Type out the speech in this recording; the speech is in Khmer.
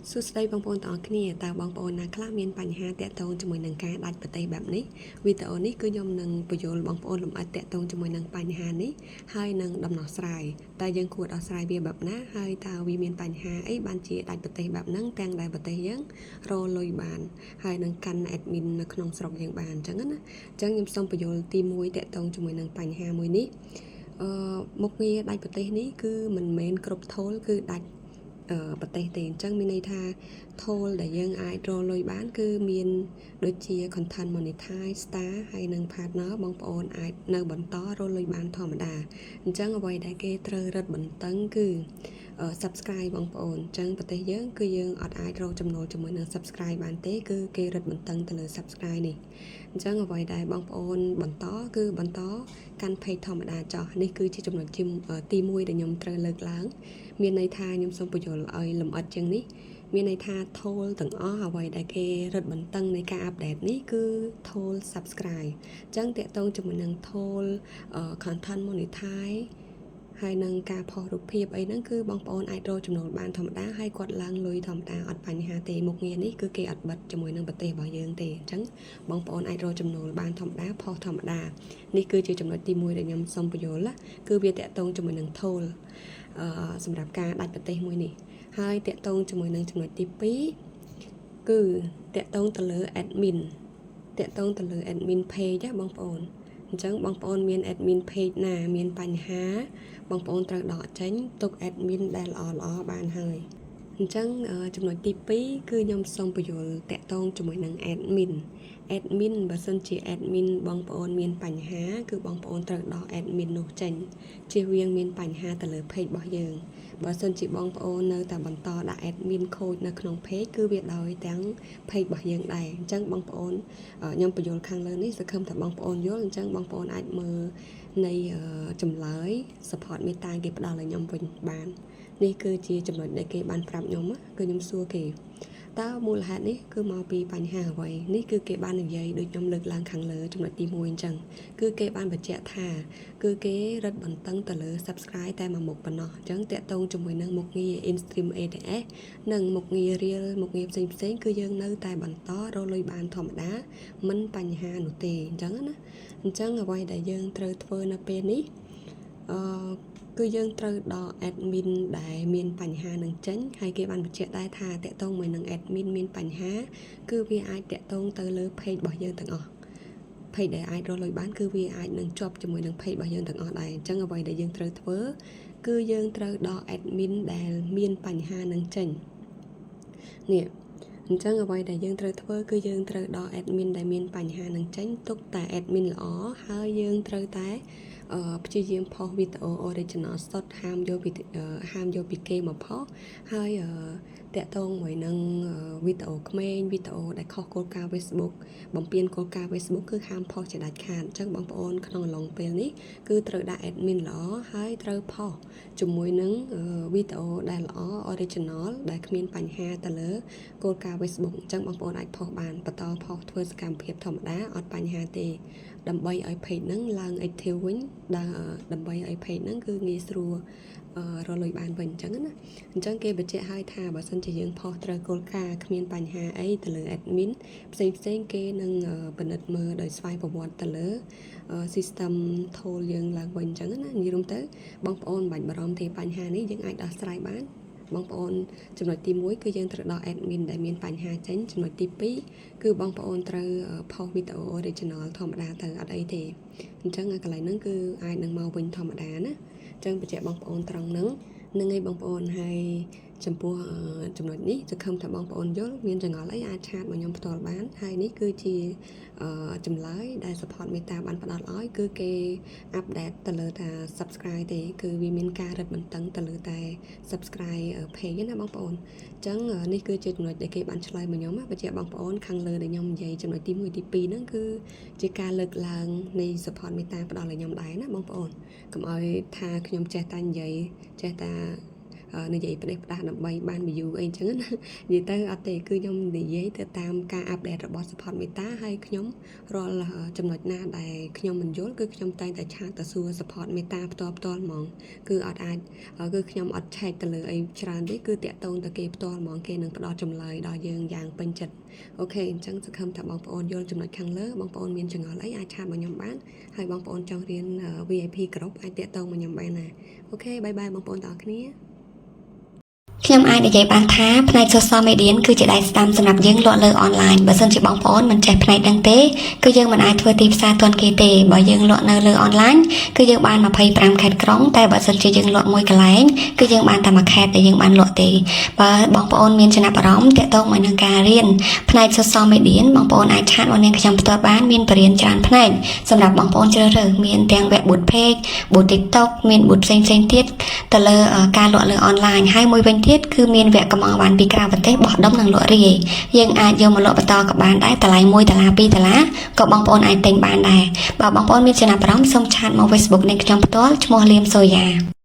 សួស្តីបងប្អូនទាំងអស់គ្នាតើបងប្អូនណាខ្លះមានបញ្ហាតាក់ទងជាមួយនឹងការដាច់ប្រទេសបែបនេះវីដេអូនេះគឺខ្ញុំនឹងបញ្យល់បងប្អូនលម្អិតតាក់ទងជាមួយនឹងបញ្ហានេះហើយនឹងដំណោះស្រាយតើយើងគួរដោះស្រាយវាបែបណាហើយតើវាមានបញ្ហាអីបានជាដាច់ប្រទេសបែបហ្នឹងទាំងដែលប្រទេសយើងរលុយបានហើយនឹងកាន់ admin នៅក្នុងស្រុកយើងបានអញ្ចឹងណាអញ្ចឹងខ្ញុំសូមបញ្យល់ទី1តាក់ទងជាមួយនឹងបញ្ហាមួយនេះមុខងារដាច់ប្រទេសនេះគឺមិនមែនគ្រប់ថូលគឺដាច់ប្រទេសទេអញ្ចឹងមានន័យថា tool ដែលយើងអាចរកលុយបានគឺមានដូចជា content monetize star ហើយនិង partner បងប្អូនអាចនៅបន្តរកលុយបានធម្មតាអញ្ចឹងអ្វីដែលគេត្រូវរឹតបន្តឹងគឺ subscribe បងប្អូនអញ្ចឹងប្រទេសយើងគឺយើងអត់អាចរកចំណូលជាមួយនឹង subscribe បានទេគឺគេរឹតបន្តឹងទៅលើ subscribe នេះអញ្ចឹងអ្វីដែលបងប្អូនបន្តគឺបន្តកាន់ page ធម្មតាចោះនេះគឺជាចំណុចទី1ដែលខ្ញុំត្រូវលើកឡើងមានន័យថាខ្ញុំសូមបញ្យល់ឲ្យលម្អិតជាងនេះមានន័យថា tool ទាំងអស់អ្វីដែលគេរឹតបន្តឹងនៃការ update នេះគឺ tool subscribe អញ្ចឹងតាក់ទងជាមួយនឹង tool content monetize ហើយនឹងការផុសរូបភាពអីហ្នឹងគឺបងប្អូនអាចរកចំណូលបានធម្មតាហើយគាត់ឡើងលុយធម្មតាអត់បញ្ហាទេមុខងារនេះគឺគេអត់បិទជាមួយនឹងប្រទេសរបស់យើងទេអញ្ចឹងបងប្អូនអាចរកចំណូលបានធម្មតាផុសធម្មតានេះគឺជាចំណុចទី1ដែលខ្ញុំសូមបញ្យល់គឺវាតាក់ទងជាមួយនឹង tool សម្រាប់ការដាច់ប្រទេសមួយនេះហើយតាក់ទងជាមួយនឹងចំណុចទី2គឺតាក់ទងទៅលើ admin តាក់ទងទៅលើ admin page ណាបងប្អូនអញ្ចឹងបងប្អូនមាន admin page ណាមានបញ្ហាបងប្អូនត្រូវដកចេញទុក admin ដែលល្អៗបានហើយអញ្ចឹងចំណុចទី2គឺខ្ញុំសូមបញ្យល់តាក់ទងជាមួយនឹង admin បើសិនជា admin បងប្អូនមានបញ្ហាគឺបងប្អូនត្រូវដក admin នោះចេញជៀសវាងមានបញ្ហាទៅលើ page របស់យើងបើសិនជាបងប្អូននៅតែបន្តដាក់ admin ខូចនៅក្នុង page គឺវាដោយទាំង page របស់យើងដែរអញ្ចឹងបងប្អូនខ្ញុំបញ្យល់ខាងលើនេះសង្ឃឹមថាបងប្អូនយល់អញ្ចឹងបងប្អូនអាចមើលនៃចម្លើយ support មេតាគេផ្ដល់ឲ្យខ្ញុំវិញបាននេះគឺជាចំណុចដែលគេបានប្រាប់ខ្ញុំគឺខ្ញុំសួរគេតើមូលហេតុនេះគឺមកពីបញ្ហាអ្វីនេះគឺគេបាននិយាយដូចខ្ញុំលើកឡើងខាងលើចំណុចទី1អញ្ចឹងគឺគេបានបញ្ជាក់ថាគឺគេរឹតបន្តឹងទៅលើ subscribe តែមួយមុខប៉ុណ្ណោះអញ្ចឹងតាក់ទងជាមួយនឹងមុខងារ in-stream ATS និងមុខងារ reel មុខងារផ្សេងគឺយើងនៅតែបន្តរកលុយបានធម្មតាមិនបញ្ហានោះទេអញ្ចឹងណាអញ្ចឹងអ្វីដែលយើងត្រូវធ្វើនៅពេលនេះគឺយើងត្រូវដក admin ដែលមានបញ្ហានឹងចេញហើយគេបានបញ្ជាក់ដែរថាតាក់ទងមួយនឹង admin មានបញ្ហាគឺវាអាចតាក់ទងទៅលើ page របស់យើងទាំងអស់ page ដែលអាចរកលុយបានគឺវាអាចនឹងជាប់ជាមួយនឹង page របស់យើងទាំងអស់ដែរអញ្ចឹងអ្វីដែលយើងត្រូវធ្វើគឺយើងត្រូវដក admin ដែលមានបញ្ហានឹងចេញនេះអញ្ចឹងអ្វីដែលយើងត្រូវធ្វើគឺយើងត្រូវដក admin ដែលមានបញ្ហានឹងចេញទុកតែ admin ល្អហើយយើងត្រូវតែព្យាយាមផុសវីដេអូ original សុទ្ធហាមយកពីគេមកផុសហើយតាក់ទងមួយនឹងវីដេអូក្មេងវីដេអូដែលខុសគោលការណ៍ Facebook បំពេញគោលការណ៍ Facebook គឺហាមផុសជាដាច់ខាតអញ្ចឹងបងប្អូនក្នុងអំឡុងពេលនេះគឺត្រូវដាក់ admin ល្អហើយត្រូវផុសជាមួយនឹងវីដេអូដែលល្អ original ដែលគ្មានបញ្ហាទៅលើគោលការណ៍ Facebook អញ្ចឹងបងប្អូនអាចផុសបានបន្តផុសធ្វើសកម្មភាពធម្មតាអត់បញ្ហាទេដើម្បីឲ្យ page ហ្នឹងឡើង active វិញដើម្បីឲ្យ page ហ្នឹងគឺងាយស្រួលរកលុយបានវិញអញ្ចឹងណាអញ្ចឹងគេបញ្ជាក់ឲ្យថាបើសិនជាយើងផុសត្រូវគោលការណ៍គ្មានបញ្ហាអីទៅលើ admin ផ្សេងគេនឹងពិនិត្យមើលដោយស្វ័យប្រវត្តិទៅលើ system tool យើងឡើងវិញអញ្ចឹងណានិយាយរួមទៅបងប្អូនមិនបាច់បារម្ភទេបញ្ហានេះយើងអាចដោះស្រាយបានបងប្អូនចំណុចទី1គឺយើងត្រូវដក admin ដែលមានបញ្ហាចេញចំណុចទី2គឺបងប្អូនត្រូវផុសវីដេអូ original ធម្មតាទៅអត់អីទេអញ្ចឹងកន្លែងហ្នឹងគឺអាចនឹងមកវិញធម្មតាណាអញ្ចឹងបញ្ជាក់បងប្អូនត្រង់ហ្នឹងនឹងឯងបងប្អូនហើយចំពោះចំណុចនេះសង្ឃឹមថាបងប្អូនយល់មានចង្អល់អីអាចឆាតមកខ្ញុំផ្ទាល់បានហើយនេះគឺជាចម្លើយដែល support មេតាបានផ្ដល់ឲ្យគឺគេ update ទៅលើថា subscribe ទេគឺវាមានការរឹតបន្តឹងទៅលើតែ subscribe page ណាបងប្អូនអញ្ចឹងនេះគឺជាចំណុចដែលគេបានឆ្លើយមកខ្ញុំបញ្ជាក់បងប្អូនខាងលើដែលខ្ញុំនិយាយចំណុចទី1ទី2ហ្នឹងគឺជាការលើកឡើងនៃ support មេតាផ្ដល់ឲ្យខ្ញុំដែរណាបងប្អូនកុំឲ្យថាខ្ញុំចេះតែនិយាយចេះតែ និយាយផ្ដេសផ្ដាស់ដើម្បីបាន view អីចឹងណានិយាយទៅអត់ទេគឺខ្ញុំនិយាយទៅតាមការអាប់ដេតរបស់ support meta ហើយខ្ញុំរាល់ចំណុចណាដែលខ្ញុំមិនយល់គឺខ្ញុំតែងតែឆាតទៅសួរ support meta ផ្ទាល់ហ្មងគឺអត់អាចគឺខ្ញុំអត់ឆែកទៅលើអីច្រើនទេគឺតាក់ទងទៅគេផ្ទាល់ហ្មងគេនឹងផ្ដល់ចម្លើយដល់យើងយ៉ាងពេញចិត្តអូខេអញ្ចឹងសង្ឃឹមថាបងប្អូនយល់ចំណុចខាងលើបងប្អូនមានចម្ងល់អីអាចឆាតមកខ្ញុំបានហើយបងប្អូនចង់រៀន VIP ក្រុមអាចតាក់ទងមកខ្ញុំបានណាអូខេបាយបាយបងប្អូនទាំងអស់គ្នាខ្ញុំអាចនិយាយបានថាផ្នែក social media គឺជាដៃស្ដាំសម្រាប់យើងលក់លើអនឡាញបើសិនជាបងប្អូនមិនចេះផ្នែកហ្នឹងទេគឺយើងមិនអាចធ្វើទីផ្សារទាន់គេទេបើយើងលក់នៅលើអនឡាញគឺយើងបាន25ខេត្តក្រុងតែបើសិនជាយើងលក់មួយកន្លែងគឺយើងបានតែមួយខេត្តដែលយើងបានលក់ទេបើបងប្អូនមានចំណាប់អារម្មណ៍ទាក់ទងមកនឹងការរៀនផ្នែក social media បងប្អូនអាចឆាតមកនាងខ្ញុំផ្ទាល់បានមានបរិញ្ញាច្រើនផ្នែកសម្រាប់បងប្អូនជ្រើសរើសមានទាំងវគ្គ boot page boot TikTok មាន boot ផ្សេងទៀតទៅលើការលក់លើអនឡាញហើយមួយវិញទៀតគឺមានវគ្គកំងបានពីក្រៅប្រទេសបោះដុំនិងលក់រាយយើងអាចយកមកលក់បន្តក៏បានដែរតម្លៃ$1 $2ក៏បងប្អូនអាចទិញបានដែរបើបងប្អូនមានចំណាប់អារម្មណ៍សូមឆាតមក Facebook នេះខ្ញុំផ្ទាល់ឈ្មោះលៀមសូយ៉ា